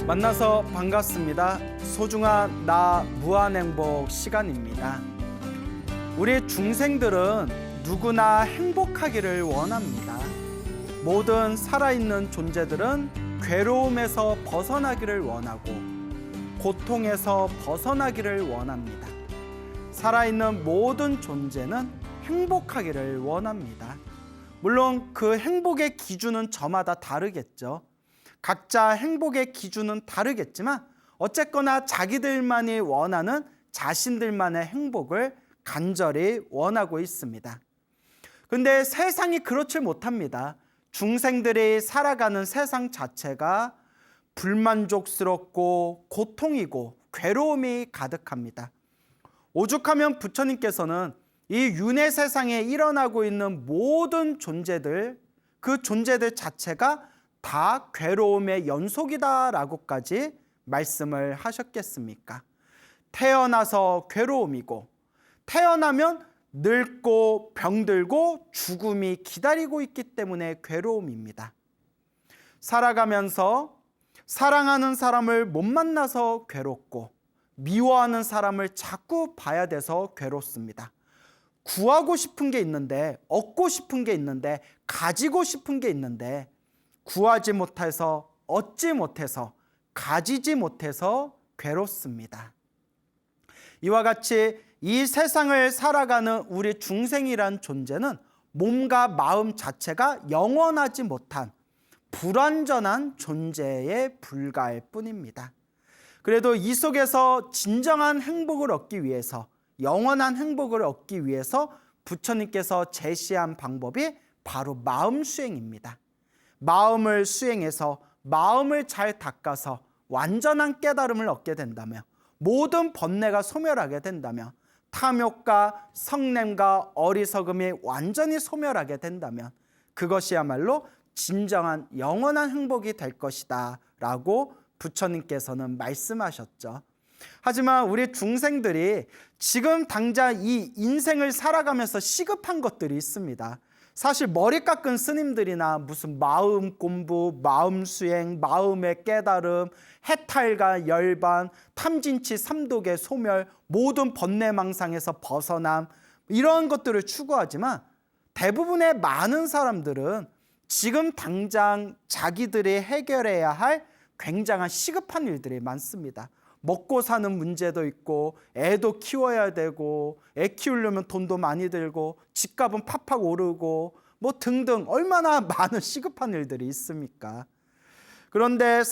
만나서 반갑습니다. 소중한 나 무한행복 시간입니다. 우리 중생들은 누구나 행복하기를 원합니다. 모든 살아있는 존재들은 괴로움에서 벗어나기를 원하고 고통에서 벗어나기를 원합니다. 살아있는 모든 존재는 행복하기를 원합니다. 물론 그 행복의 기준은 저마다 다르겠죠. 각자 행복의 기준은 다르겠지만 어쨌거나 자기들만이 원하는 자신들만의 행복을 간절히 원하고 있습니다. 근데 세상이 그렇지 못합니다. 중생들이 살아가는 세상 자체가 불만족스럽고 고통이고 괴로움이 가득합니다. 오죽하면 부처님께서는 이 윤회 세상에 일어나고 있는 모든 존재들, 그 존재들 자체가 다 괴로움의 연속이다라고까지 말씀을 하셨겠습니까? 태어나서 괴로움이고 태어나면 늙고 병들고 죽음이 기다리고 있기 때문에 괴로움입니다. 살아가면서 사랑하는 사람을 못 만나서 괴롭고 미워하는 사람을 자꾸 봐야 돼서 괴롭습니다. 구하고 싶은 게 있는데, 얻고 싶은 게 있는데, 가지고 싶은 게 있는데 구하지 못해서, 얻지 못해서, 가지지 못해서 괴롭습니다. 이와 같이 이 세상을 살아가는 우리 중생이란 존재는 몸과 마음 자체가 영원하지 못한 불완전한 존재에 불과할 뿐입니다. 그래도 이 속에서 진정한 행복을 얻기 위해서, 영원한 행복을 얻기 위해서 부처님께서 제시한 방법이 바로 마음 수행입니다. 마음을 수행해서 마음을 잘 닦아서 완전한 깨달음을 얻게 된다면, 모든 번뇌가 소멸하게 된다면, 탐욕과 성냄과 어리석음이 완전히 소멸하게 된다면 그것이야말로 진정한 영원한 행복이 될 것이다 라고 부처님께서는 말씀하셨죠. 하지만 우리 중생들이 지금 당장 이 인생을 살아가면서 시급한 것들이 있습니다. 사실 머리 깎은 스님들이나 무슨 마음 공부, 마음 수행, 마음의 깨달음, 해탈과 열반, 탐진치 삼독의 소멸, 모든 번뇌망상에서 벗어남, 이런 것들을 추구하지만 대부분의 많은 사람들은 지금 당장 자기들이 해결해야 할 굉장한 시급한 일들이 많습니다. 먹고 사는 문제도 있고, 애도 키워야 되고, 애 키우려면 돈도 많이 들고, 집값은 팍팍 오르고, 뭐 등등 얼마나 많은 시급한 일들이 있습니까? 그런데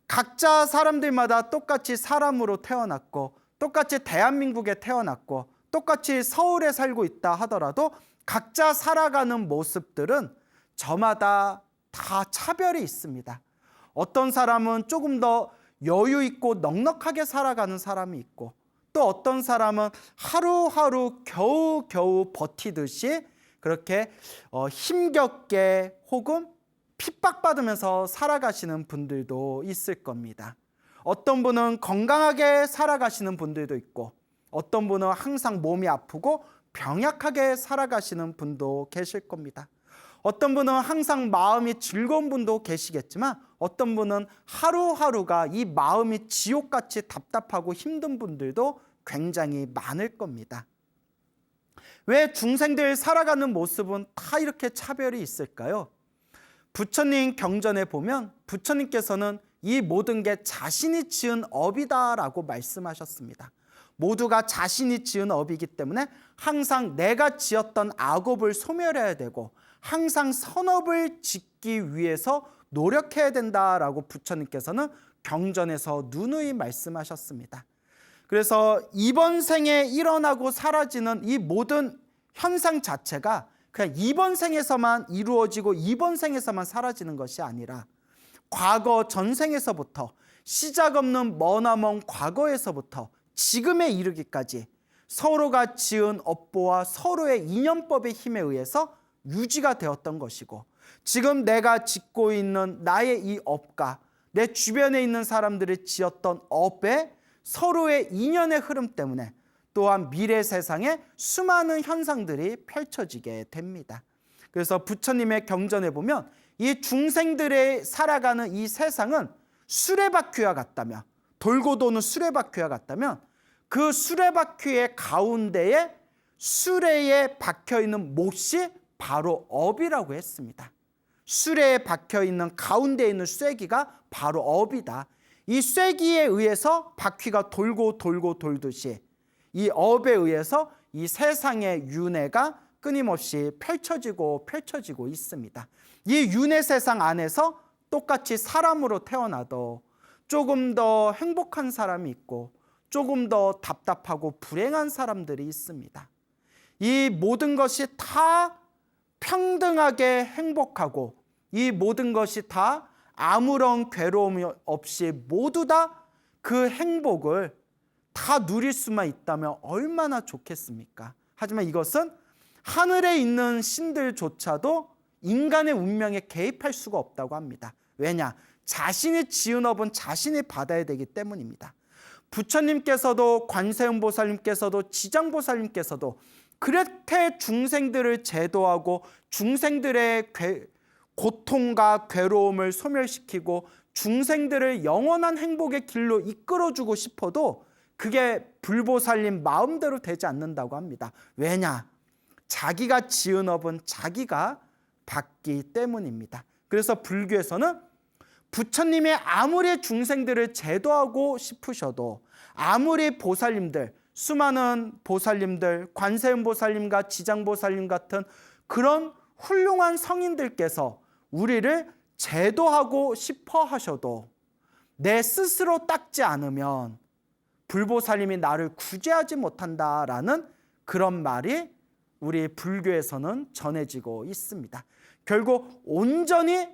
각자 사람들마다 똑같이 사람으로 태어났고, 똑같이 대한민국에 태어났고, 똑같이 서울에 살고 있다 하더라도 각자 살아가는 모습들은 저마다 다 차별이 있습니다. 어떤 사람은 조금 더 여유 있고 넉넉하게 살아가는 사람이 있고, 또 어떤 사람은 하루하루 겨우겨우 버티듯이 그렇게 힘겹게 혹은 핍박받으면서 살아가시는 분들도 있을 겁니다. 어떤 분은 건강하게 살아가시는 분들도 있고, 어떤 분은 항상 몸이 아프고 병약하게 살아가시는 분도 계실 겁니다. 어떤 분은 항상 마음이 즐거운 분도 계시겠지만 어떤 분은 하루하루가 이 마음이 지옥같이 답답하고 힘든 분들도 굉장히 많을 겁니다. 왜 중생들 살아가는 모습은 다 이렇게 차별이 있을까요? 부처님 경전에 보면 부처님께서는 이 모든 게 자신이 지은 업이다라고 말씀하셨습니다. 모두가 자신이 지은 업이기 때문에 항상 내가 지었던 악업을 소멸해야 되고 항상 선업을 짓기 위해서 노력해야 된다라고 부처님께서는 경전에서 누누이 말씀하셨습니다. 그래서 이번 생에 일어나고 사라지는 이 모든 현상 자체가 그냥 이번 생에서만 이루어지고 이번 생에서만 사라지는 것이 아니라 과거 전생에서부터 시작 없는 머나먼 과거에서부터 지금에 이르기까지 서로가 지은 업보와 서로의 인연법의 힘에 의해서 유지가 되었던 것이고, 지금 내가 짓고 있는 나의 이 업과 내 주변에 있는 사람들이 지었던 업에 서로의 인연의 흐름 때문에 또한 미래 세상에 수많은 현상들이 펼쳐지게 됩니다. 그래서 부처님의 경전에 보면 이 중생들의 살아가는 이 세상은 수레바퀴와 같다면, 돌고 도는 수레바퀴와 같다면 그 수레바퀴의 가운데에 수레에 박혀있는 못이 바로 업이라고 했습니다. 수레에 박혀있는 가운데에 있는 쇠기가 바로 업이다. 이 쇠기에 의해서 바퀴가 돌고 돌고 돌듯이 이 업에 의해서 이 세상의 윤회가 끊임없이 펼쳐지고 펼쳐지고 있습니다. 이 윤회 세상 안에서 똑같이 사람으로 태어나도 조금 더 행복한 사람이 있고 조금 더 답답하고 불행한 사람들이 있습니다. 이 모든 것이 다 평등하게 행복하고 이 모든 것이 다 아무런 괴로움이 없이 모두 다 그 행복을 다 누릴 수만 있다면 얼마나 좋겠습니까? 하지만 이것은 하늘에 있는 신들조차도 인간의 운명에 개입할 수가 없다고 합니다. 왜냐? 자신이 지은 업은 자신이 받아야 되기 때문입니다. 부처님께서도 관세음보살님께서도 지장보살님께서도 그렇게 중생들을 제도하고 중생들의 고통과 괴로움을 소멸시키고 중생들을 영원한 행복의 길로 이끌어주고 싶어도 그게 불보살님 마음대로 되지 않는다고 합니다. 왜냐? 자기가 지은 업은 자기가 받기 때문입니다. 그래서 불교에서는 부처님이 아무리 중생들을 제도하고 싶으셔도 아무리 보살님들, 수많은 보살님들, 관세음보살님과 지장보살님 같은 그런 훌륭한 성인들께서 우리를 제도하고 싶어 하셔도 내 스스로 닦지 않으면 불보살님이 나를 구제하지 못한다라는 그런 말이 우리 불교에서는 전해지고 있습니다. 결국 온전히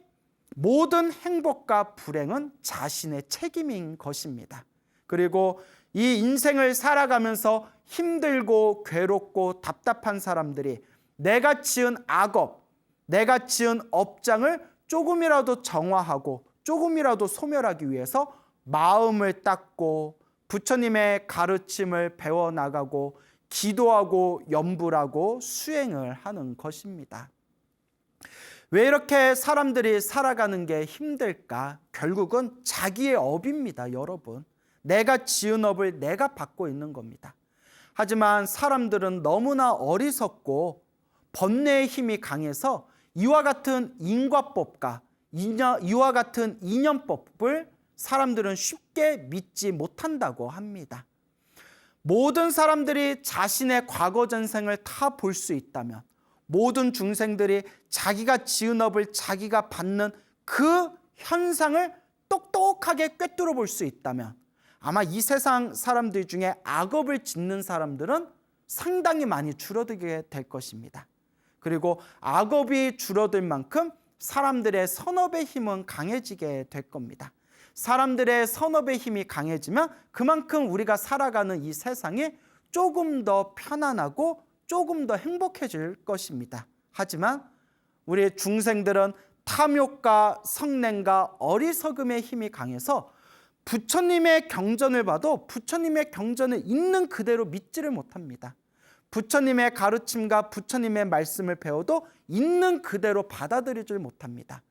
모든 행복과 불행은 자신의 책임인 것입니다. 그리고 이 인생을 살아가면서 힘들고 괴롭고 답답한 사람들이 내가 지은 악업, 내가 지은 업장을 조금이라도 정화하고 조금이라도 소멸하기 위해서 마음을 닦고 부처님의 가르침을 배워나가고 기도하고 염불하고 수행을 하는 것입니다. 왜 이렇게 사람들이 살아가는 게 힘들까? 결국은 자기의 업입니다, 여러분. 내가 지은 업을 내가 받고 있는 겁니다. 하지만 사람들은 너무나 어리석고 번뇌의 힘이 강해서 이와 같은 인과법과 이와 같은 인연법을 사람들은 쉽게 믿지 못한다고 합니다. 모든 사람들이 자신의 과거 전생을 다 볼 수 있다면, 모든 중생들이 자기가 지은 업을 자기가 받는 그 현상을 똑똑하게 꿰뚫어 볼 수 있다면 아마 이 세상 사람들 중에 악업을 짓는 사람들은 상당히 많이 줄어들게 될 것입니다. 그리고 악업이 줄어들 만큼 사람들의 선업의 힘은 강해지게 될 겁니다. 사람들의 선업의 힘이 강해지면 그만큼 우리가 살아가는 이 세상이 조금 더 편안하고 조금 더 행복해질 것입니다. 하지만 우리 중생들은 탐욕과 성냄과 어리석음의 힘이 강해서 부처님의 경전을 봐도 부처님의 경전을 있는 그대로 믿지를 못합니다. 부처님의 가르침과 부처님의 말씀을 배워도 있는 그대로 받아들이질 못합니다.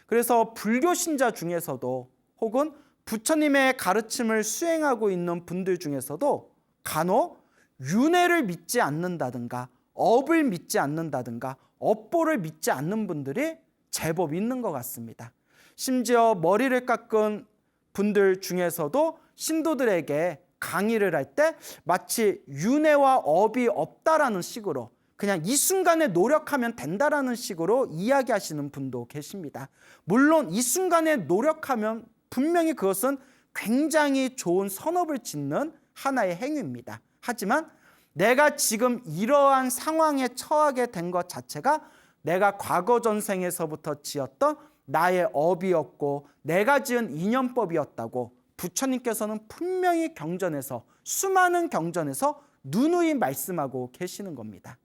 그래서 불교 신자 중에서도 혹은 부처님의 가르침을 수행하고 있는 분들 중에서도 간혹 윤회를 믿지 않는다든가 업을 믿지 않는다든가 업보를 믿지 않는 분들이 제법 있는 것 같습니다. 심지어 머리를 깎은 분들 중에서도 신도들에게 강의를 할 때 마치 윤회와 업이 없다라는 식으로 그냥 이 순간에 노력하면 된다라는 식으로 이야기하시는 분도 계십니다. 물론 이 순간에 노력하면 분명히 그것은 굉장히 좋은 선업을 짓는 하나의 행위입니다. 하지만 내가 지금 이러한 상황에 처하게 된 것 자체가 내가 과거 전생에서부터 지었던 나의 업이었고 내가 지은 인연법이었다고 부처님께서는 분명히 경전에서 수많은 경전에서 누누이 말씀하고 계시는 겁니다.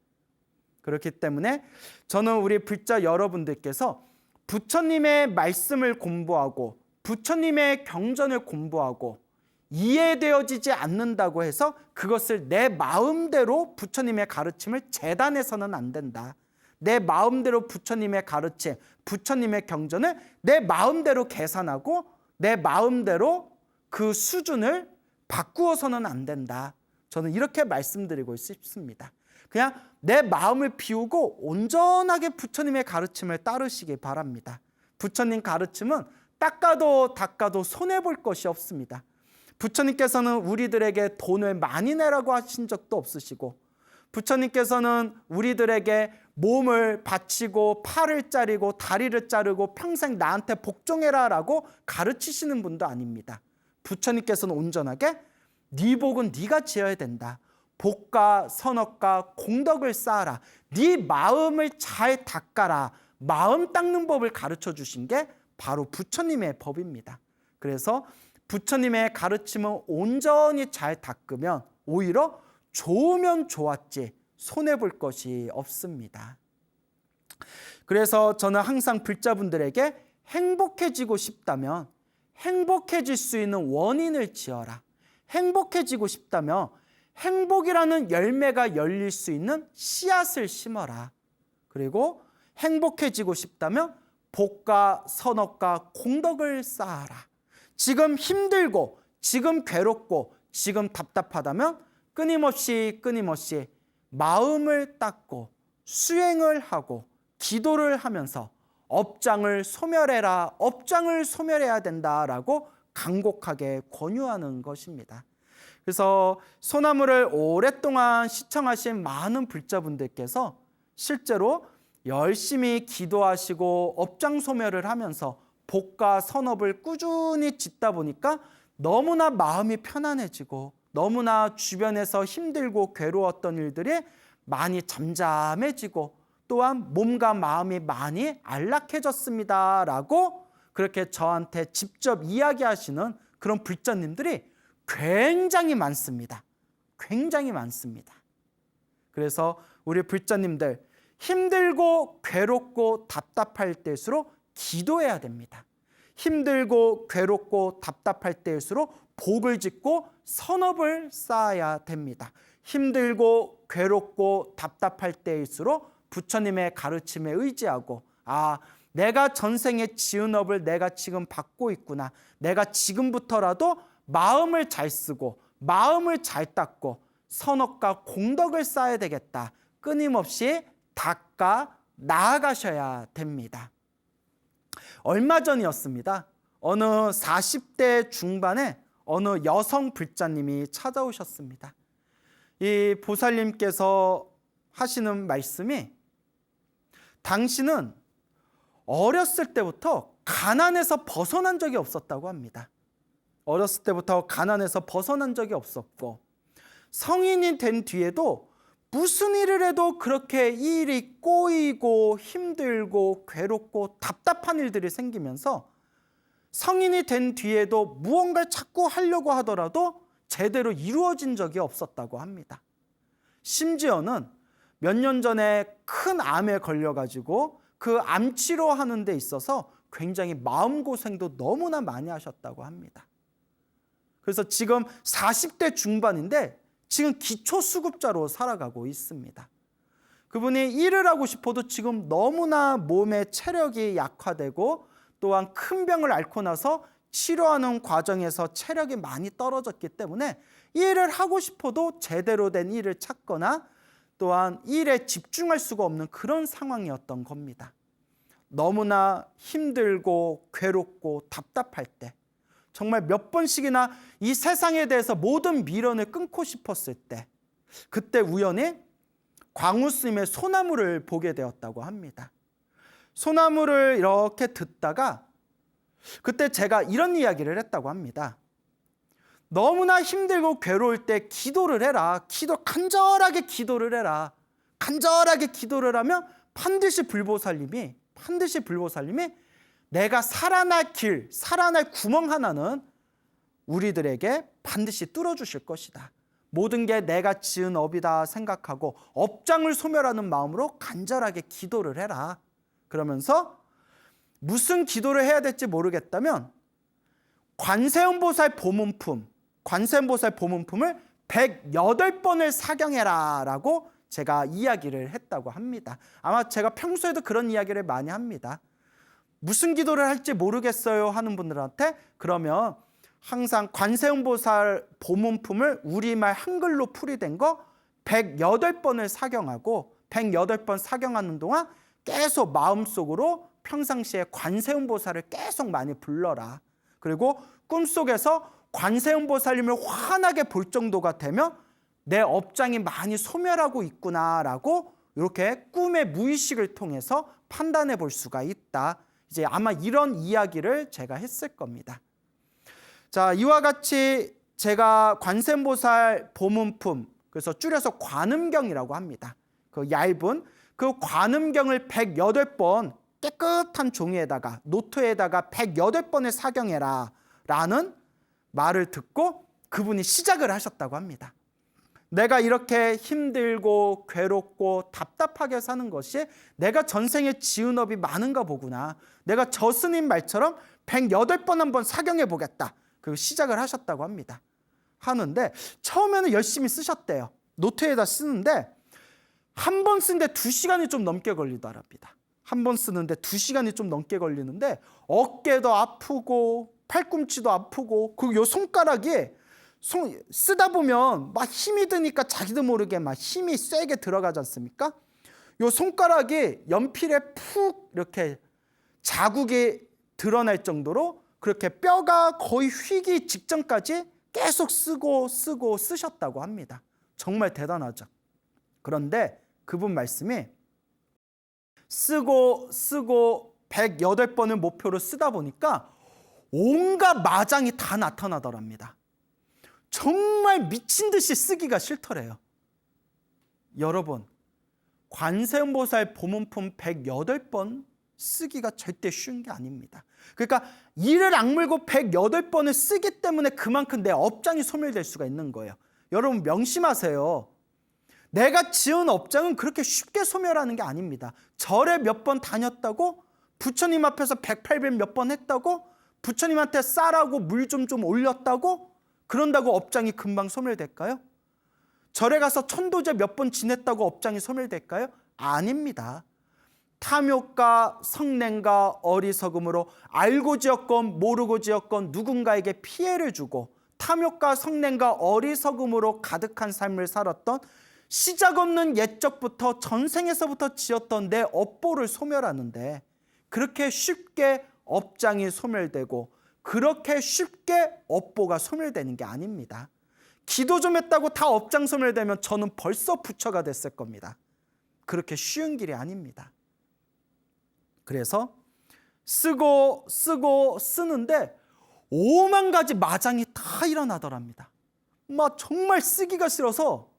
그렇기 때문에 저는 우리 불자 여러분들께서 부처님의 말씀을 공부하고 부처님의 경전을 공부하고 이해되어지지 않는다고 해서 그것을 내 마음대로 부처님의 가르침을 재단해서는 안 된다. 내 마음대로 부처님의 가르침, 부처님의 경전을 내 마음대로 계산하고 내 마음대로 그 수준을 바꾸어서는 안 된다. 저는 이렇게 말씀드리고 싶습니다. 그냥 내 마음을 비우고 온전하게 부처님의 가르침을 따르시기 바랍니다. 부처님 가르침은 닦아도 닦아도 손해볼 것이 없습니다. 부처님께서는 우리들에게 돈을 많이 내라고 하신 적도 없으시고, 부처님께서는 우리들에게 몸을 바치고 팔을 자르고 다리를 자르고 평생 나한테 복종해라 라고 가르치시는 분도 아닙니다. 부처님께서는 온전하게 네 복은 네가 지어야 된다. 복과 선업과 공덕을 쌓아라. 네 마음을 잘 닦아라. 마음 닦는 법을 가르쳐 주신 게 바로 부처님의 법입니다. 그래서 부처님의 가르침은 온전히 잘 닦으면 오히려 좋으면 좋았지 손해볼 것이 없습니다. 그래서 저는 항상 불자분들에게 행복해지고 싶다면 행복해질 수 있는 원인을 지어라. 행복해지고 싶다면 행복이라는 열매가 열릴 수 있는 씨앗을 심어라. 그리고 행복해지고 싶다면 복과 선업과 공덕을 쌓아라. 지금 힘들고 지금 괴롭고 지금 답답하다면 끊임없이 마음을 닦고 수행을 하고 기도를 하면서 업장을 소멸해라. 업장을 소멸해야 된다라고 간곡하게 권유하는 것입니다. 그래서 소나무를 오랫동안 시청하신 많은 불자분들께서 실제로 열심히 기도하시고 업장 소멸을 하면서 복과 선업을 꾸준히 짓다 보니까 너무나 마음이 편안해지고 너무나 주변에서 힘들고 괴로웠던 일들이 많이 잠잠해지고 또한 몸과 마음이 많이 안락해졌습니다 라고 그렇게 저한테 직접 이야기하시는 그런 불자님들이 굉장히 많습니다. 굉장히 많습니다. 그래서 우리 불자님들 힘들고 괴롭고 답답할 때일수록 기도해야 됩니다. 힘들고 괴롭고 답답할 때일수록 복을 짓고 선업을 쌓아야 됩니다. 힘들고 괴롭고 답답할 때일수록 부처님의 가르침에 의지하고 내가 전생에 지은 업을 내가 지금 받고 있구나. 내가 지금부터라도 마음을 잘 쓰고 마음을 잘 닦고 선업과 공덕을 쌓아야 되겠다. 끊임없이 닦아 나아가셔야 됩니다. 얼마 전이었습니다. 어느 40대 중반에 어느 여성 불자님이 찾아오셨습니다. 이 보살님께서 하시는 말씀이 당신은 어렸을 때부터 가난에서 벗어난 적이 없었다고 합니다. 어렸을 때부터 가난에서 벗어난 적이 없었고 성인이 된 뒤에도 무슨 일을 해도 그렇게 일이 꼬이고 힘들고 괴롭고 답답한 일들이 생기면서 성인이 된 뒤에도 무언가를 자꾸 하려고 하더라도 제대로 이루어진 적이 없었다고 합니다. 심지어는 몇 년 전에 큰 암에 걸려가지고 그 암 치료하는 데 있어서 굉장히 마음고생도 너무나 많이 하셨다고 합니다. 그래서 지금 40대 중반인데 지금 기초수급자로 살아가고 있습니다. 그분이 일을 하고 싶어도 지금 너무나 몸의 체력이 약화되고 또한 큰 병을 앓고 나서 치료하는 과정에서 체력이 많이 떨어졌기 때문에 일을 하고 싶어도 제대로 된 일을 찾거나 또한 일에 집중할 수가 없는 그런 상황이었던 겁니다. 너무나 힘들고 괴롭고 답답할 때 정말 몇 번씩이나 이 세상에 대해서 모든 미련을 끊고 싶었을 때 그때 우연히 광우 스님의 소나무를 보게 되었다고 합니다. 소나무를 이렇게 듣다가 그때 제가 이런 이야기를 했다고 합니다. 너무나 힘들고 괴로울 때 기도를 해라. 간절하게 기도를 해라. 간절하게 기도를 하면 반드시 불보살님이 내가 살아날 길, 살아날 구멍 하나는 우리들에게 반드시 뚫어주실 것이다. 모든 게 내가 지은 업이다 생각하고 업장을 소멸하는 마음으로 간절하게 기도를 해라. 그러면서 무슨 기도를 해야 될지 모르겠다면 관세음보살 보문품을 108번을 사경해라 라고 제가 이야기를 했다고 합니다. 아마 제가 평소에도 그런 이야기를 많이 합니다. 무슨 기도를 할지 모르겠어요 하는 분들한테 그러면 항상 관세음보살 보문품을 우리말 한글로 풀이된 거 108번을 사경하고 108번 사경하는 동안 계속 마음속으로 평상시에 관세음보살을 계속 많이 불러라. 그리고 꿈속에서 관세음보살님을 환하게 볼 정도가 되면 내 업장이 많이 소멸하고 있구나라고 이렇게 꿈의 무의식을 통해서 판단해 볼 수가 있다. 이제 아마 이런 이야기를 제가 했을 겁니다. 자, 이와 같이 제가 관세음보살 보문품, 그래서 줄여서 관음경이라고 합니다. 그 얇은 그 관음경을 108번 깨끗한 종이에다가 노트에다가 108번을 사경해라 라는 말을 듣고 그분이 시작을 하셨다고 합니다. 내가 이렇게 힘들고 괴롭고 답답하게 사는 것이 내가 전생에 지은 업이 많은가 보구나. 내가 저 스님 말처럼 108번 한번 사경해 보겠다. 그 시작을 하셨다고 합니다. 하는데 처음에는 열심히 쓰셨대요. 노트에다 쓰는데 한 번 쓰는데 2시간이 좀 넘게 걸리더랍니다. 한 번 쓰는데 2시간이 좀 넘게 걸리는데 어깨도 아프고 팔꿈치도 아프고 그리고 요 손가락이 쓰다 보면 막 힘이 드니까 자기도 모르게 막 힘이 세게 들어가지 않습니까? 요 손가락이 연필에 푹 이렇게 자국이 드러날 정도로 그렇게 뼈가 거의 휘기 직전까지 계속 쓰셨다고 합니다. 정말 대단하죠. 그런데 그분 말씀이 쓰고 108번을 목표로 쓰다 보니까 온갖 마장이 다 나타나더랍니다. 정말 미친 듯이 쓰기가 싫더래요. 여러분, 관세음보살 보문품 108번 쓰기가 절대 쉬운 게 아닙니다. 그러니까 이를 악물고 108번을 쓰기 때문에 그만큼 내 업장이 소멸될 수가 있는 거예요. 여러분 명심하세요. 내가 지은 업장은 그렇게 쉽게 소멸하는 게 아닙니다. 절에 몇 번 다녔다고 부처님 앞에서 108배 몇 번 했다고 부처님한테 쌀하고 물 좀 올렸다고 그런다고 업장이 금방 소멸될까요? 절에 가서 천도제 몇 번 지냈다고 업장이 소멸될까요? 아닙니다. 탐욕과 성냉과 어리석음으로 알고 지었건 모르고 지었건 누군가에게 피해를 주고 탐욕과 성냉과 어리석음으로 가득한 삶을 살았던 시작 없는 옛적부터 전생에서부터 지었던 내 업보를 소멸하는데 그렇게 쉽게 업장이 소멸되고 그렇게 쉽게 업보가 소멸되는 게 아닙니다. 기도 좀 했다고 다 업장 소멸되면 저는 벌써 부처가 됐을 겁니다. 그렇게 쉬운 길이 아닙니다. 그래서 쓰고 쓰는데 5만 가지 마장이 다 일어나더랍니다. 막 정말 쓰기가 싫어서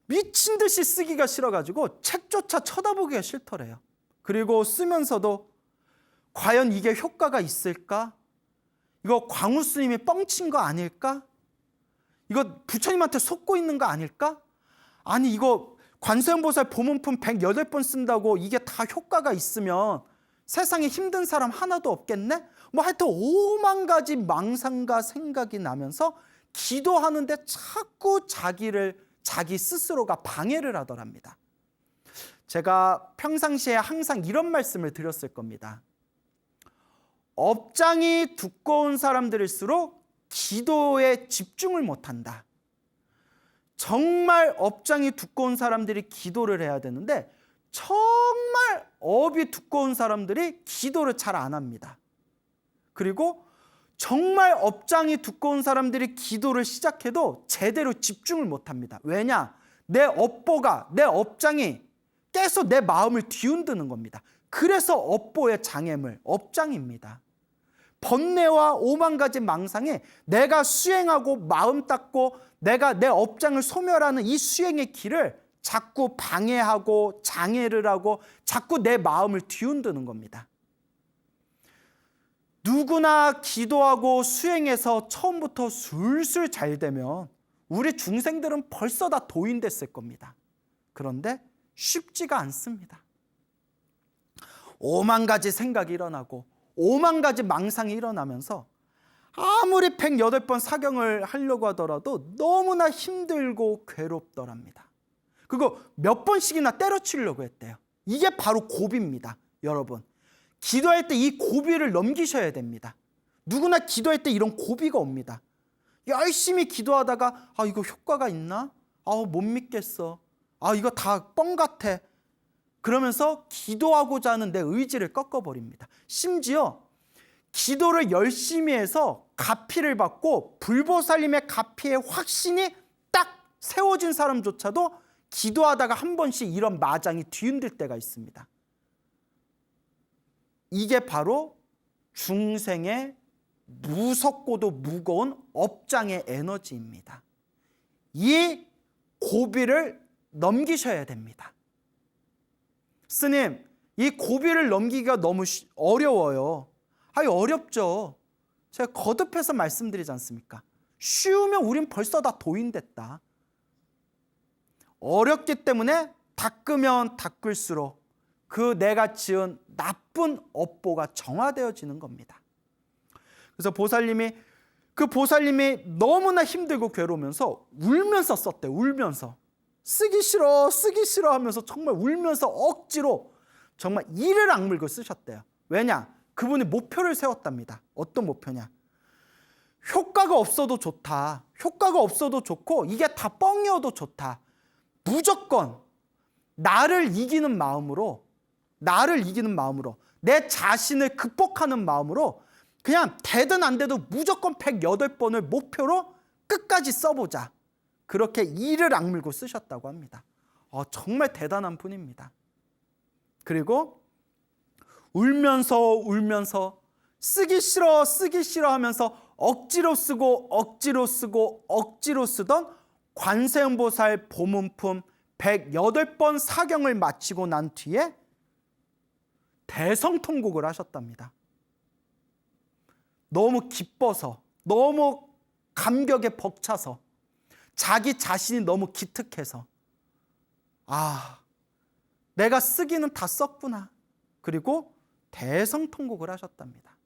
미친 듯이 쓰기가 싫어가지고 책조차 쳐다보기가 싫더래요. 그리고 쓰면서도 과연 이게 효과가 있을까? 이거 광우 스님이 뻥친 거 아닐까? 이거 부처님한테 속고 있는 거 아닐까? 아니 이거 관세음보살 보문품 108번 쓴다고 이게 다 효과가 있으면 세상에 힘든 사람 하나도 없겠네? 뭐 하여튼 5만 가지 망상과 생각이 나면서 기도하는데 자꾸 자기 스스로가 방해를 하더랍니다. 제가 평상시에 항상 이런 말씀을 드렸을 겁니다. 업장이 두꺼운 사람들일수록 기도에 집중을 못한다. 정말 업장이 두꺼운 사람들이 기도를 해야 되는데 정말 업이 두꺼운 사람들이 기도를 잘 안 합니다. 그리고 정말 업장이 두꺼운 사람들이 기도를 시작해도 제대로 집중을 못합니다. 왜냐? 내 업보가, 내 업장이 계속 내 마음을 뒤흔드는 겁니다. 그래서 업보의 장애물, 업장입니다. 번뇌와 5만 가지 망상에 내가 수행하고 마음 닦고 내가 내 업장을 소멸하는 이 수행의 길을 자꾸 방해하고 장애를 하고 자꾸 내 마음을 뒤흔드는 겁니다. 누구나 기도하고 수행해서 처음부터 술술 잘 되면 우리 중생들은 벌써 다 도인됐을 겁니다. 그런데 쉽지가 않습니다. 5만 가지 생각이 일어나고 5만 가지 망상이 일어나면서 아무리 108번 사경을 하려고 하더라도 너무나 힘들고 괴롭더랍니다. 그거 몇 번씩이나 때려치려고 했대요. 이게 바로 고비입니다. 여러분, 기도할 때 이 고비를 넘기셔야 됩니다. 누구나 기도할 때 이런 고비가 옵니다. 열심히 기도하다가 이거 효과가 있나? 못 믿겠어. 이거 다 뻥 같아. 그러면서 기도하고자 하는 내 의지를 꺾어버립니다. 심지어 기도를 열심히 해서 가피를 받고 불보살님의 가피의 확신이 딱 세워진 사람조차도 기도하다가 한 번씩 이런 마장이 뒤흔들 때가 있습니다. 이게 바로 중생의 무섭고도 무거운 업장의 에너지입니다. 이 고비를 넘기셔야 됩니다. 스님, 이 고비를 넘기기가 너무 어려워요. 어렵죠. 제가 거듭해서 말씀드리지 않습니까? 쉬우면 우린 벌써 다 도인됐다. 어렵기 때문에 닦으면 닦을수록 그 내가 지은 나쁜 업보가 정화되어지는 겁니다. 그래서 그 보살님이 너무나 힘들고 괴로우면서 울면서 썼대요. 울면서. 쓰기 싫어 하면서 정말 울면서 억지로 정말 이를 악물고 쓰셨대요. 왜냐? 그분이 목표를 세웠답니다. 어떤 목표냐? 효과가 없어도 좋다. 효과가 없어도 좋고 이게 다 뻥이어도 좋다. 무조건 나를 이기는 마음으로 내 자신을 극복하는 마음으로 그냥 되든 안 돼도 무조건 108번을 목표로 끝까지 써보자. 그렇게 이를 악물고 쓰셨다고 합니다. 정말 대단한 분입니다. 그리고 울면서 쓰기 싫어 하면서 억지로 쓰던 관세음보살 보문품 108번 사경을 마치고 난 뒤에 대성통곡을 하셨답니다. 너무 기뻐서, 너무 감격에 벅차서, 자기 자신이 너무 기특해서 내가 쓰기는 다 썼구나. 그리고 대성통곡을 하셨답니다.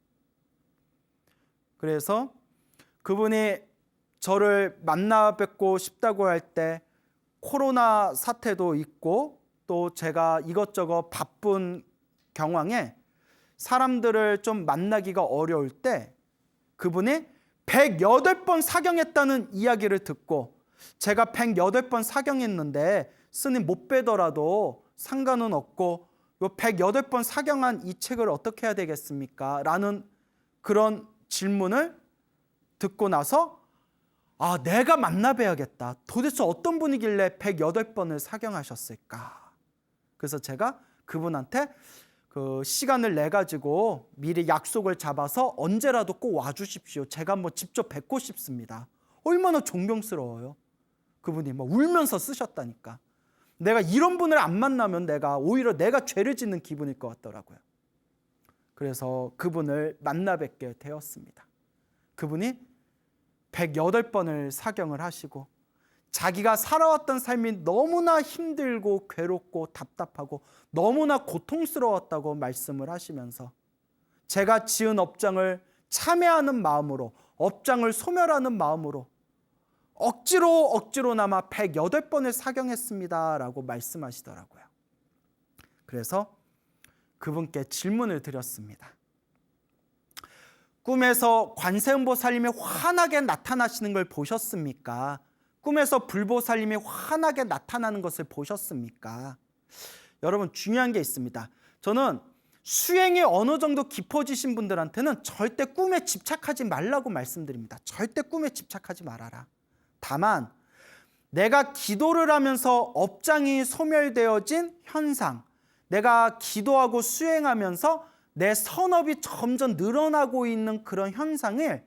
그래서 그분이 저를 만나 뵙고 싶다고 할 때 코로나 사태도 있고 또 제가 이것저것 바쁜 경황에 사람들을 좀 만나기가 어려울 때 그분이 108번 사경했다는 이야기를 듣고 제가 108번 사경했는데 스님 못 뵈더라도 상관은 없고 요 108번 사경한 이 책을 어떻게 해야 되겠습니까? 라는 그런 질문을 듣고 나서 내가 만나 뵈야겠다. 도대체 어떤 분이길래 108번을 사경하셨을까? 그래서 제가 그분한테 그 시간을 내가지고 미리 약속을 잡아서 언제라도 꼭 와주십시오. 제가 한번 직접 뵙고 싶습니다. 얼마나 존경스러워요. 그분이 막 울면서 쓰셨다니까. 내가 이런 분을 안 만나면 오히려 내가 죄를 짓는 기분일 것 같더라고요. 그래서 그분을 만나 뵙게 되었습니다. 그분이 108번을 사경을 하시고 자기가 살아왔던 삶이 너무나 힘들고 괴롭고 답답하고 너무나 고통스러웠다고 말씀을 하시면서 제가 지은 업장을 참회하는 마음으로, 업장을 소멸하는 마음으로 억지로나마 108번을 사경했습니다 라고 말씀하시더라고요. 그래서 그분께 질문을 드렸습니다. 꿈에서 관세음보살님이 환하게 나타나시는 걸 보셨습니까? 꿈에서 불보살님이 환하게 나타나는 것을 보셨습니까? 여러분, 중요한 게 있습니다. 저는 수행이 어느 정도 깊어지신 분들한테는 절대 꿈에 집착하지 말라고 말씀드립니다. 절대 꿈에 집착하지 말아라. 다만 내가 기도를 하면서 업장이 소멸되어진 현상, 내가 기도하고 수행하면서 내 선업이 점점 늘어나고 있는 그런 현상을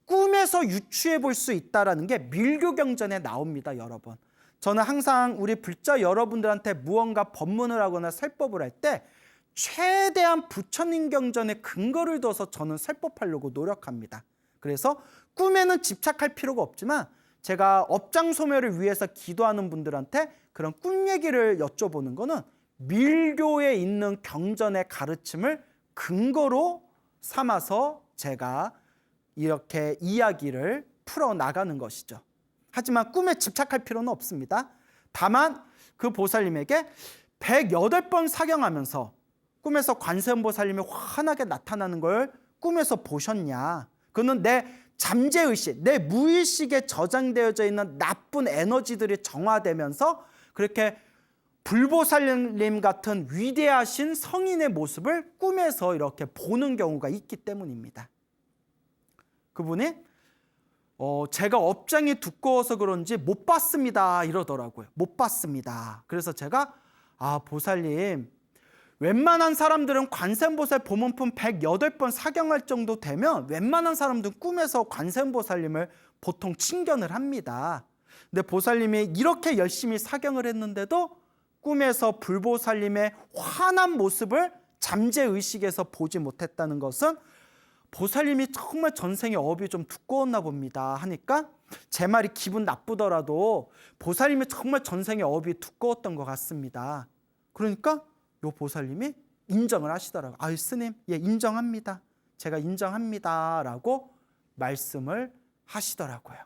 꿈에서 유추해 볼 수 있다는 게 밀교경전에 나옵니다. 여러분, 저는 항상 우리 불자 여러분들한테 무언가 법문을 하거나 설법을 할 때 최대한 부처님 경전에 근거를 둬서 저는 설법하려고 노력합니다. 그래서 꿈에는 집착할 필요가 없지만 제가 업장 소멸을 위해서 기도하는 분들한테 그런 꿈 얘기를 여쭤보는 거는 밀교에 있는 경전의 가르침을 근거로 삼아서 제가 이렇게 이야기를 풀어나가는 것이죠. 하지만 꿈에 집착할 필요는 없습니다. 다만 그 보살님에게 108번 사경하면서 꿈에서 관세음보살님이 환하게 나타나는 걸 꿈에서 보셨냐? 그는 내 잠재의식, 내 무의식에 저장되어져 있는 나쁜 에너지들이 정화되면서 그렇게 불보살님 같은 위대하신 성인의 모습을 꿈에서 이렇게 보는 경우가 있기 때문입니다. 그분이 제가 업장이 두꺼워서 그런지 못 봤습니다 이러더라고요. 못 봤습니다. 그래서 제가 보살님, 웬만한 사람들은 관세음보살 보문품 108번 사경할 정도 되면 웬만한 사람들은 꿈에서 관세음보살님을 보통 친견을 합니다. 근데 보살님이 이렇게 열심히 사경을 했는데도 꿈에서 불보살님의 환한 모습을 잠재의식에서 보지 못했다는 것은 보살님이 정말 전생에 업이 좀 두꺼웠나 봅니다 하니까 제 말이 기분 나쁘더라도 보살님이 정말 전생에 업이 두꺼웠던 것 같습니다. 그러니까 요 보살님이 인정을 하시더라고요. 아유 스님, 예, 인정합니다. 제가 인정합니다 라고 말씀을 하시더라고요.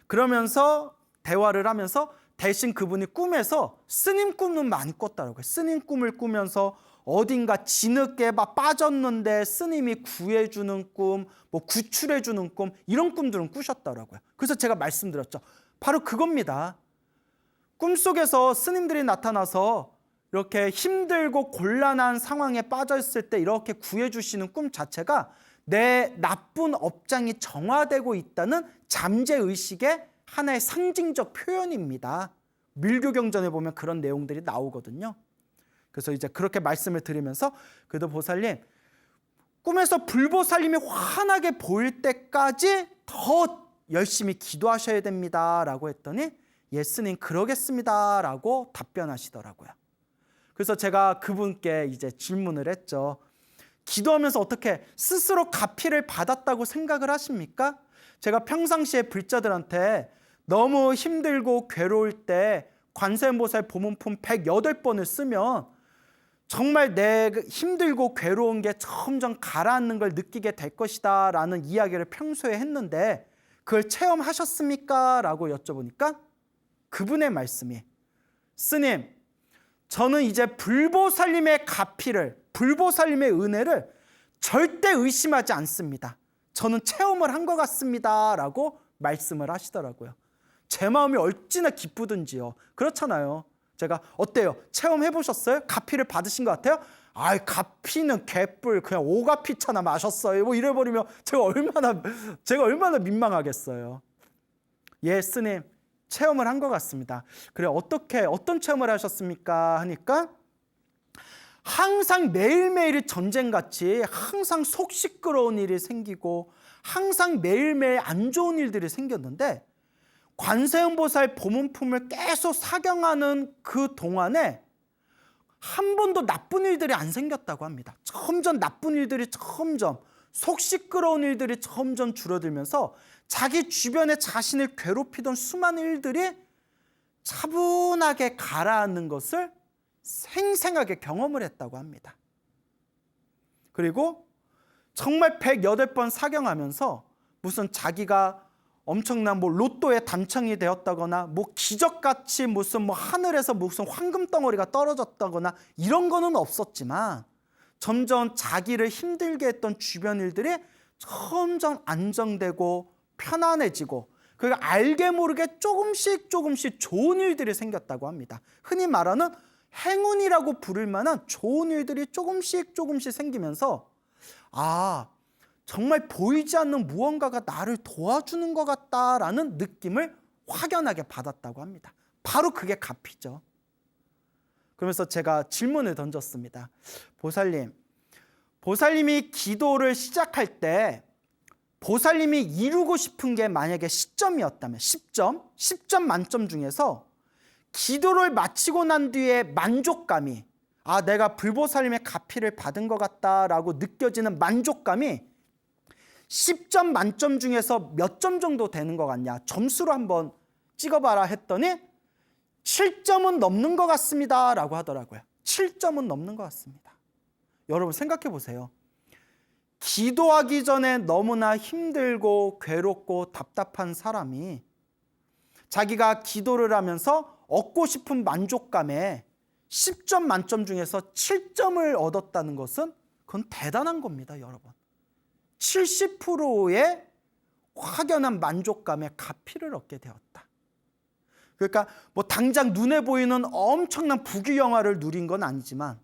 그러면서 대화를 하면서 대신 그분이 꿈에서 스님 꿈은 많이 꿨더라고요. 스님 꿈을 꾸면서 어딘가 진흙에 막 빠졌는데 스님이 구해주는 꿈, 뭐 구출해주는 꿈, 이런 꿈들은 꾸셨더라고요. 그래서 제가 말씀드렸죠. 바로 그겁니다. 꿈속에서 스님들이 나타나서 이렇게 힘들고 곤란한 상황에 빠져 있을 때 이렇게 구해주시는 꿈 자체가 내 나쁜 업장이 정화되고 있다는 잠재의식의 하나의 상징적 표현입니다. 밀교경전에 보면 그런 내용들이 나오거든요. 그래서 이제 그렇게 말씀을 드리면서 그래도 보살님, 꿈에서 불보살님이 환하게 보일 때까지 더 열심히 기도하셔야 됩니다 라고 했더니 예 스님 그러겠습니다 라고 답변하시더라고요. 그래서 제가 그분께 이제 질문을 했죠. 기도하면서 어떻게 스스로 가피를 받았다고 생각을 하십니까? 제가 평상시에 불자들한테 너무 힘들고 괴로울 때 관세음보살 보문품 108번을 쓰면 정말 내 힘들고 괴로운 게 점점 가라앉는 걸 느끼게 될 것이다 라는 이야기를 평소에 했는데 그걸 체험하셨습니까? 라고 여쭤보니까 그분의 말씀이 스님, 저는 이제 불보살님의 가피를, 불보살님의 은혜를 절대 의심하지 않습니다. 저는 체험을 한 것 같습니다 라고 말씀을 하시더라고요. 제 마음이 어찌나 기쁘든지요. 그렇잖아요. 제가 어때요? 체험해 보셨어요? 가피를 받으신 것 같아요? 아이 가피는 개뿔 그냥 오가피차나 마셨어요. 뭐 이래버리면 제가 얼마나 민망하겠어요. 예 스님 체험을 한 것 같습니다. 그래 어떤 체험을 하셨습니까? 하니까 항상 매일매일이 전쟁같이 항상 속 시끄러운 일이 생기고 항상 매일매일 안 좋은 일들이 생겼는데 관세음보살 보문품을 계속 사경하는 그 동안에 한 번도 나쁜 일들이 안 생겼다고 합니다. 점점 나쁜 일들이 속 시끄러운 일들이 점점 줄어들면서 자기 주변에 자신을 괴롭히던 수많은 일들이 차분하게 가라앉는 것을 생생하게 경험을 했다고 합니다. 그리고 정말 108번 사경하면서 무슨 자기가 엄청난 로또에 당첨이 되었다거나 기적같이 무슨 하늘에서 무슨 황금 덩어리가 떨어졌다거나 이런 거는 없었지만 점점 자기를 힘들게 했던 주변 일들이 점점 안정되고 편안해지고 그리고 알게 모르게 조금씩 좋은 일들이 생겼다고 합니다. 흔히 말하는 행운이라고 부를 만한 좋은 일들이 조금씩 생기면서 정말 보이지 않는 무언가가 나를 도와주는 것 같다라는 느낌을 확연하게 받았다고 합니다. 바로 그게 가피죠. 그러면서 제가 질문을 던졌습니다. 보살님이 기도를 시작할 때 보살님이 이루고 싶은 게 만약에 10점이었다면 10점 만점 중에서 기도를 마치고 난 뒤에 만족감이 내가 불보살님의 가피를 받은 것 같다라고 느껴지는 만족감이 10점 만점 중에서 몇 점 정도 되는 것 같냐 점수로 한번 찍어봐라 했더니 7점은 넘는 것 같습니다 라고 하더라고요. 7점은 넘는 것 같습니다. 여러분 생각해 보세요. 기도하기 전에 너무나 힘들고 괴롭고 답답한 사람이 자기가 기도를 하면서 얻고 싶은 만족감에 10점 만점 중에서 7점을 얻었다는 것은 그건 대단한 겁니다, 여러분. 70%의 확연한 만족감에 가피를 얻게 되었다. 그러니까 뭐 당장 눈에 보이는 엄청난 부귀영화를 누린 건 아니지만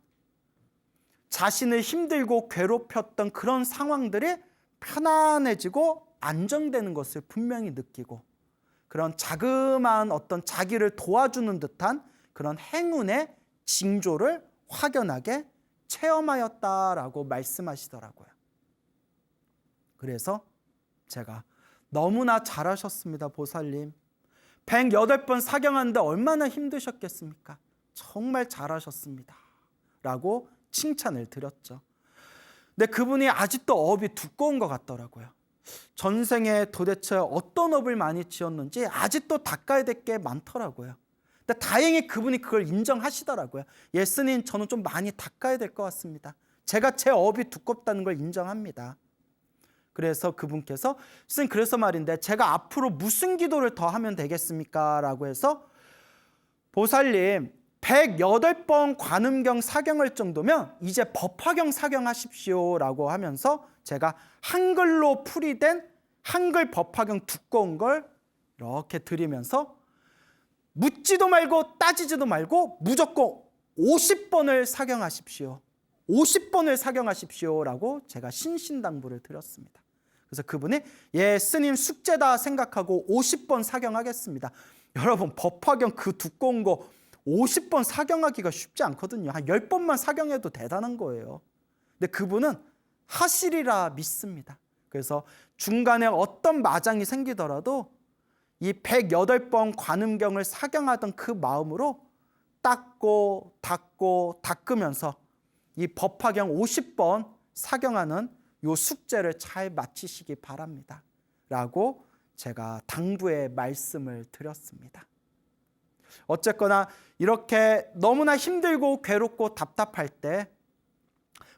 자신을 힘들고 괴롭혔던 그런 상황들이 편안해지고 안정되는 것을 분명히 느끼고 그런 자그마한 어떤 자기를 도와주는 듯한 그런 행운의 징조를 확연하게 체험하였다라고 말씀하시더라고요. 그래서 제가 너무나 잘하셨습니다, 보살님. 108번 사경하는데 얼마나 힘드셨겠습니까? 정말 잘하셨습니다 라고 칭찬을 드렸죠. 근데 그분이 아직도 업이 두꺼운 것 같더라고요. 전생에 도대체 어떤 업을 많이 지었는지 아직도 닦아야 될 게 많더라고요. 근데 다행히 그분이 그걸 인정하시더라고요. 예, 스님, 저는 좀 많이 닦아야 될 것 같습니다. 제가 제 업이 두껍다는 걸 인정합니다. 그래서 그분께서 스님, 그래서 말인데 제가 앞으로 무슨 기도를 더 하면 되겠습니까? 라고 해서 보살님, 108번 관음경 사경할 정도면 이제 법화경 사경하십시오 라고 하면서 제가 한글로 풀이된 한글 법화경 두꺼운 걸 이렇게 드리면서 묻지도 말고 따지지도 말고 무조건 50번을 사경하십시오. 50번을 사경하십시오 라고 제가 신신당부를 드렸습니다. 그래서 그분이 예, 스님 숙제다 생각하고 50번 사경하겠습니다. 여러분, 법화경 그 두꺼운 거 50번 사경하기가 쉽지 않거든요. 한 10번만 사경해도 대단한 거예요. 근데 그분은 하시리라 믿습니다. 그래서 중간에 어떤 마장이 생기더라도 이 108번 관음경을 사경하던 그 마음으로 닦고 닦고 닦으면서 이 법화경 50번 사경하는 요 숙제를 잘 마치시기 바랍니다 라고 제가 당부의 말씀을 드렸습니다. 어쨌거나 이렇게 너무나 힘들고 괴롭고 답답할 때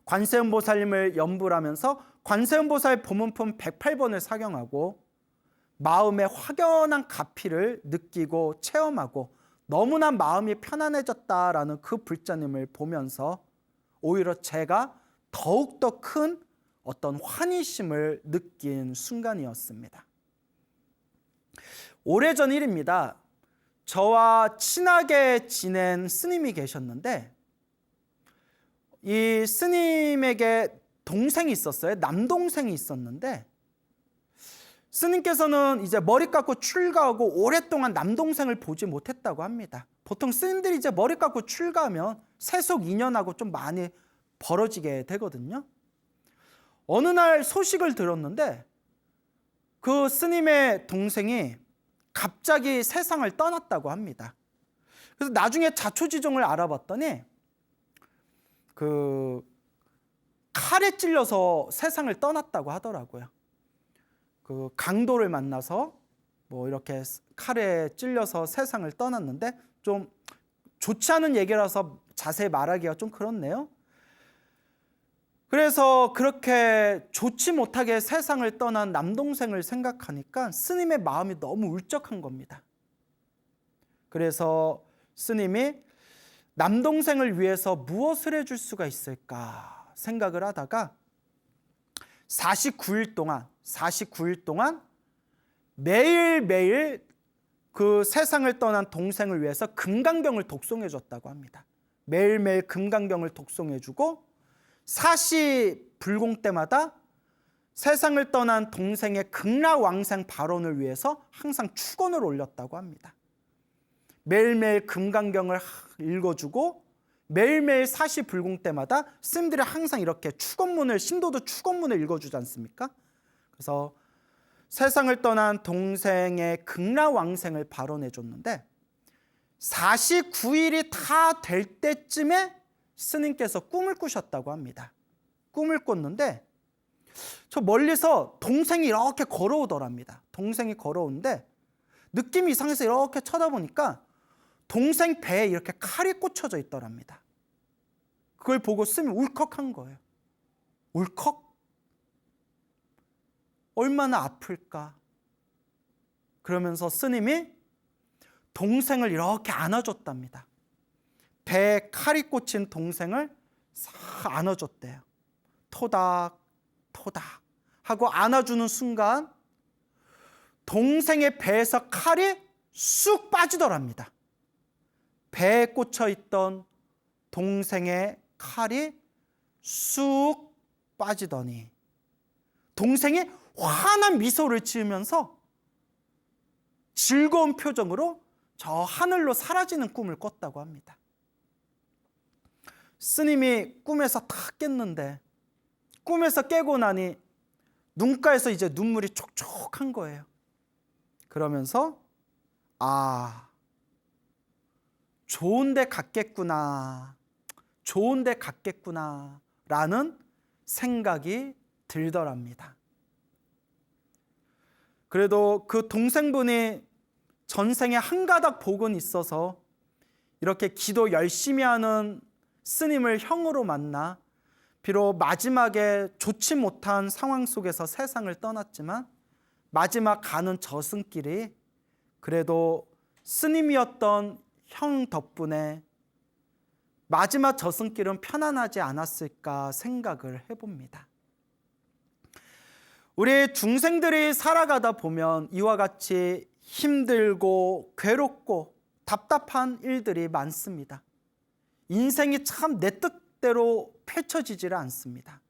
관세음보살님을 염불 하면서 관세음보살 보문품 108번을 사경하고 마음의 확연한 가피를 느끼고 체험하고 너무나 마음이 편안해졌다라는 그 불자님을 보면서 오히려 제가 더욱더 큰 어떤 환희심을 느낀 순간이었습니다. 오래전 일입니다. 저와 친하게 지낸 스님이 계셨는데 이 스님에게 동생이 있었어요. 남동생이 있었는데 스님께서는 이제 머리 깎고 출가하고 오랫동안 남동생을 보지 못했다고 합니다. 보통 스님들이 이제 머리 깎고 출가하면 세속 인연하고 좀 많이 벌어지게 되거든요. 어느 날 소식을 들었는데 그 스님의 동생이 갑자기 세상을 떠났다고 합니다. 그래서 나중에 자초지종을 알아봤더니 그 칼에 찔려서 세상을 떠났다고 하더라고요. 그 강도를 만나서 뭐 이렇게 칼에 찔려서 세상을 떠났는데 좀 좋지 않은 얘기라서 자세히 말하기가 좀 그렇네요. 그래서 그렇게 좋지 못하게 세상을 떠난 남동생을 생각하니까 스님의 마음이 너무 울적한 겁니다. 그래서 스님이 남동생을 위해서 무엇을 해줄 수가 있을까 생각을 하다가 49일 동안 매일매일 그 세상을 떠난 동생을 위해서 금강경을 독송해 줬다고 합니다. 매일매일 금강경을 독송해 주고 40불공 때마다 세상을 떠난 동생의 극락왕생 발원을 위해서 항상 축원을 올렸다고 합니다. 매일매일 금강경을 읽어주고 매일매일 40불공 때마다 스님들이 항상 이렇게 축원문을, 신도도 축원문을 읽어주지 않습니까? 그래서 세상을 떠난 동생의 극락왕생을 발원해 줬는데 49일이 다 될 때쯤에 스님께서 꿈을 꾸셨다고 합니다. 꿈을 꿨는데 저 멀리서 동생이 이렇게 걸어오더랍니다. 동생이 걸어오는데 느낌이 이상해서 이렇게 쳐다보니까 동생 배에 이렇게 칼이 꽂혀져 있더랍니다. 그걸 보고 스님이 울컥한 거예요. 울컥? 얼마나 아플까? 그러면서 스님이 동생을 이렇게 안아줬답니다. 배에 칼이 꽂힌 동생을 싹 안아줬대요. 토닥 토닥 하고 안아주는 순간 동생의 배에서 칼이 쑥 빠지더랍니다. 배에 꽂혀 있던 동생의 칼이 쑥 빠지더니 동생이 환한 미소를 지으면서 즐거운 표정으로 저 하늘로 사라지는 꿈을 꿨다고 합니다. 스님이 꿈에서 탁 깼는데 꿈에서 깨고 나니 눈가에서 이제 눈물이 촉촉한 거예요. 그러면서 좋은 데 갔겠구나, 좋은 데 갔겠구나 라는 생각이 들더랍니다. 그래도 그 동생분이 전생에 한 가닥 복은 있어서 이렇게 기도 열심히 하는 스님을 형으로 만나 비록 마지막에 좋지 못한 상황 속에서 세상을 떠났지만 마지막 가는 저승길이 그래도 스님이었던 형 덕분에 마지막 저승길은 편안하지 않았을까 생각을 해봅니다. 우리 중생들이 살아가다 보면 이와 같이 힘들고 괴롭고 답답한 일들이 많습니다. 인생이 참 내 뜻대로 펼쳐지지를 않습니다.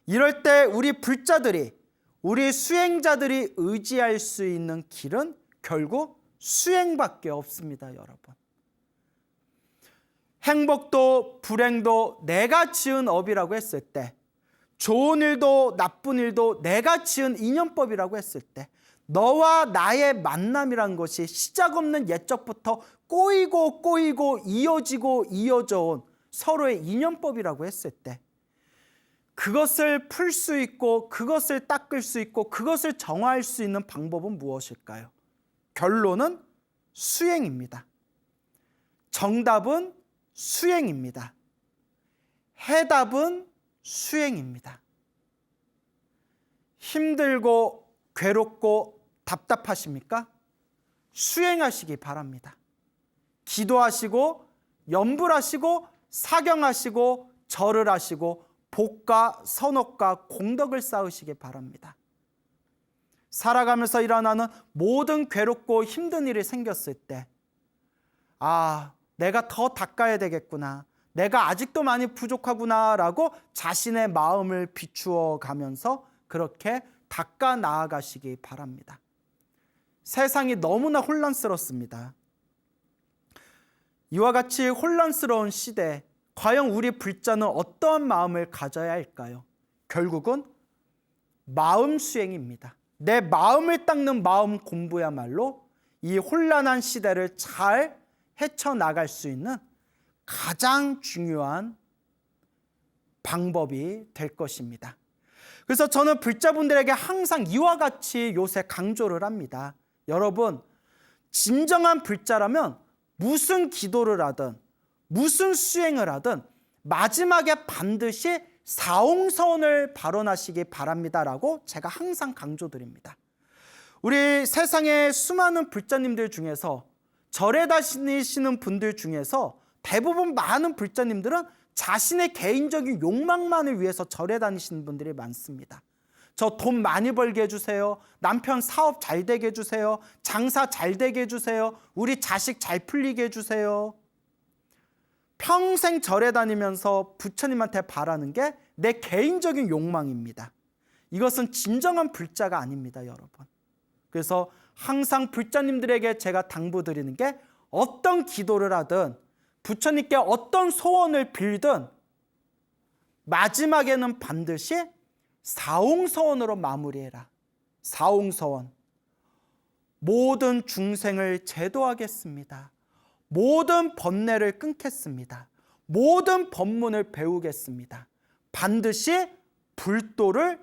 이럴 때 우리 불자들이, 우리 수행자들이 의지할 수 있는 길은 결국 수행밖에 없습니다, 여러분. 행복도 불행도 내가 지은 업이라고 했을 때, 좋은 일도 나쁜 일도 내가 지은 인연법이라고 했을 때, 너와 나의 만남이란 것이 시작 없는 옛적부터 꼬이고 이어지고 이어져 온 서로의 인연법이라고 했을 때 그것을 풀 수 있고 그것을 닦을 수 있고 그것을 정화할 수 있는 방법은 무엇일까요? 결론은 수행입니다. 정답은 수행입니다. 해답은 수행입니다. 힘들고 괴롭고 답답하십니까? 수행하시기 바랍니다. 기도하시고 염불하시고 사경하시고 절을 하시고 복과 선업과 공덕을 쌓으시기 바랍니다. 살아가면서 일어나는 모든 괴롭고 힘든 일이 생겼을 때 내가 더 닦아야 되겠구나, 내가 아직도 많이 부족하구나 라고 자신의 마음을 비추어 가면서 그렇게 닦아 나아가시기 바랍니다. 세상이 너무나 혼란스럽습니다. 이와 같이 혼란스러운 시대에 과연 우리 불자는 어떠한 마음을 가져야 할까요? 결국은 마음 수행입니다. 내 마음을 닦는 마음 공부야말로 이 혼란한 시대를 잘 헤쳐나갈 수 있는 가장 중요한 방법이 될 것입니다. 그래서 저는 불자분들에게 항상 이와 같이 요새 강조를 합니다. 여러분, 진정한 불자라면 무슨 기도를 하든 무슨 수행을 하든 마지막에 반드시 사홍서원을 발언하시기 바랍니다라고 제가 항상 강조드립니다. 우리 세상의 수많은 불자님들 중에서 절에 다니시는 분들 중에서 대부분 많은 불자님들은 자신의 개인적인 욕망만을 위해서 절에 다니시는 분들이 많습니다. 저 돈 많이 벌게 해주세요. 남편 사업 잘 되게 해주세요. 장사 잘 되게 해주세요. 우리 자식 잘 풀리게 해주세요. 평생 절에 다니면서 부처님한테 바라는 게 내 개인적인 욕망입니다. 이것은 진정한 불자가 아닙니다, 여러분. 그래서 항상 불자님들에게 제가 당부드리는 게 어떤 기도를 하든 부처님께 어떤 소원을 빌든 마지막에는 반드시 사홍서원으로 마무리해라. 사홍서원. 모든 중생을 제도하겠습니다. 모든 번뇌를 끊겠습니다. 모든 법문을 배우겠습니다. 반드시 불도를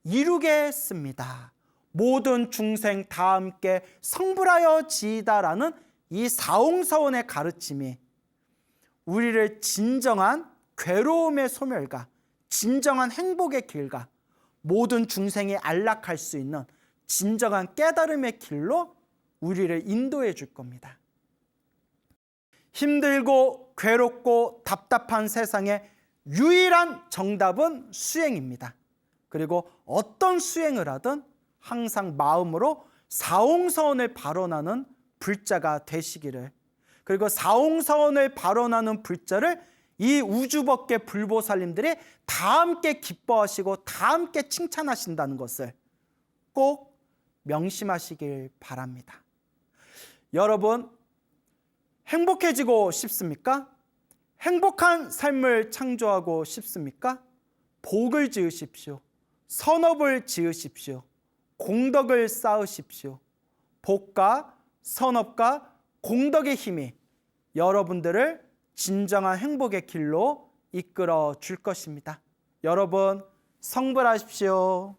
이루겠습니다. 모든 중생 다 함께 성불하여 지이다라는 이 사홍서원의 가르침이 우리를 진정한 괴로움의 소멸과 진정한 행복의 길과 모든 중생이 안락할 수 있는 진정한 깨달음의 길로 우리를 인도해 줄 겁니다. 힘들고 괴롭고 답답한 세상에 유일한 정답은 수행입니다. 그리고 어떤 수행을 하든 항상 마음으로 사홍서원을 발언하는 불자가 되시기를, 그리고 사홍서원을 발언하는 불자를 이 우주법계 불보살님들이 다 함께 기뻐하시고 다 함께 칭찬하신다는 것을 꼭 명심하시길 바랍니다. 여러분, 행복해지고 싶습니까? 행복한 삶을 창조하고 싶습니까? 복을 지으십시오. 선업을 지으십시오. 공덕을 쌓으십시오. 복과 선업과 공덕의 힘이 여러분들을 진정한 행복의 길로 이끌어 줄 것입니다. 여러분, 성불하십시오.